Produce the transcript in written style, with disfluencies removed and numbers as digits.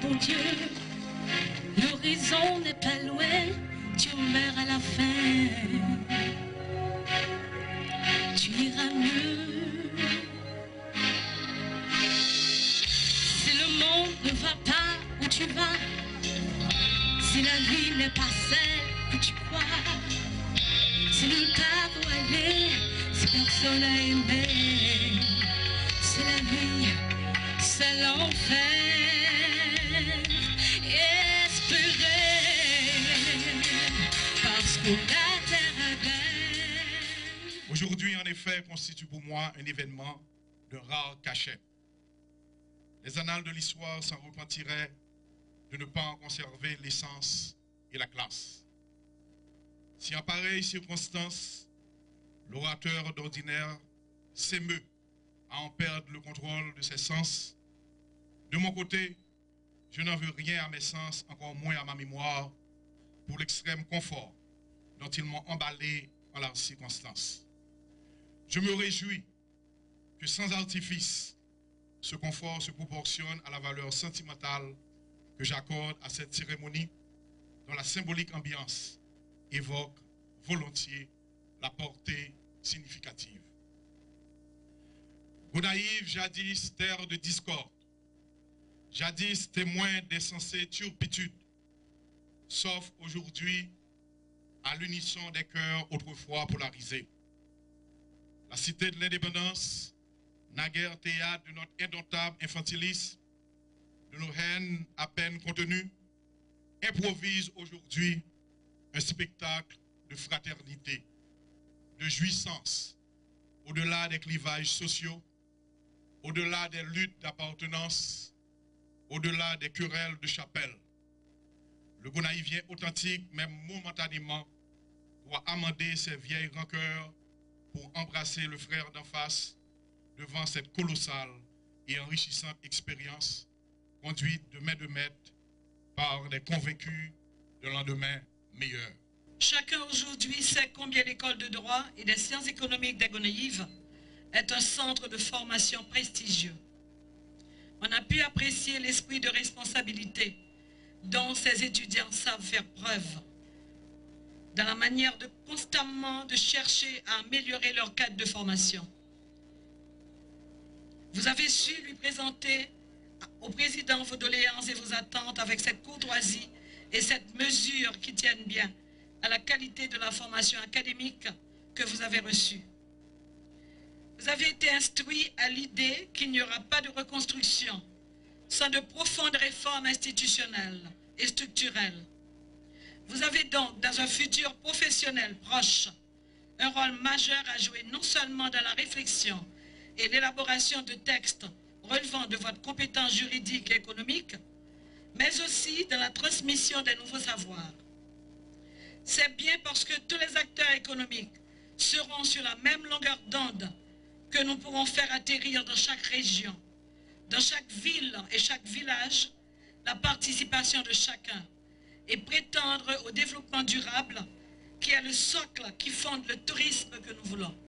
mon Dieu, l'horizon n'est pas loin, tu verras la fin. Tu iras mieux. Si le monde ne va pas où tu vas, si la vie n'est pas celle que tu crois, si nulle part où aller, si personne n'a aimé, c'est la vie, c'est l'enfer. Espérer, parce que la terre est belle. Aujourd'hui, en effet, constitue pour moi un événement de rare cachet. Les annales de l'histoire s'en repentiraient de ne pas en conserver l'essence et la classe. Si en pareille circonstance, l'orateur d'ordinaire s'émeut à en perdre le contrôle de ses sens, de mon côté, je n'en veux rien à mes sens, encore moins à ma mémoire, pour l'extrême confort dont ils m'ont emballé en la circonstance. Je me réjouis que sans artifice, ce confort se proportionne à la valeur sentimentale que j'accorde à cette cérémonie dont la symbolique ambiance évoque volontiers la portée significative. Gonaïve, jadis terre de discorde, jadis témoin d'insensées turpitudes, sauf aujourd'hui à l'unisson des cœurs autrefois polarisés. La cité de l'indépendance, naguère théâtre de notre indomptable infantilisme, de nos haines à peine contenues, improvise aujourd'hui un spectacle de fraternité, de jouissance, au-delà des clivages sociaux, au-delà des luttes d'appartenance, au-delà des querelles de chapelle. Le gonaïvien authentique, même momentanément, doit amender ses vieilles rancœurs pour embrasser le frère d'en face devant cette colossale et enrichissante expérience conduite de maître par des convaincus de lendemain meilleur. Chacun aujourd'hui sait combien l'école de droit et des sciences économiques des Gonaïves est un centre de formation prestigieux. On a pu apprécier l'esprit de responsabilité dont ces étudiants savent faire preuve dans la manière de constamment de chercher à améliorer leur cadre de formation. Vous avez su lui présenter au président vos doléances et vos attentes avec cette courtoisie et cette mesure qui tiennent bien à la qualité de la formation académique que vous avez reçue. Vous avez été instruit à l'idée qu'il n'y aura pas de reconstruction sans de profondes réformes institutionnelles et structurelles. Vous avez donc, dans un futur professionnel proche, un rôle majeur à jouer non seulement dans la réflexion et l'élaboration de textes relevant de votre compétence juridique et économique, mais aussi dans la transmission des nouveaux savoirs. C'est bien parce que tous les acteurs économiques seront sur la même longueur d'onde que nous pourrons faire atterrir dans chaque région, dans chaque ville et chaque village, la participation de chacun et prétendre au développement durable qui est le socle qui fonde le tourisme que nous voulons.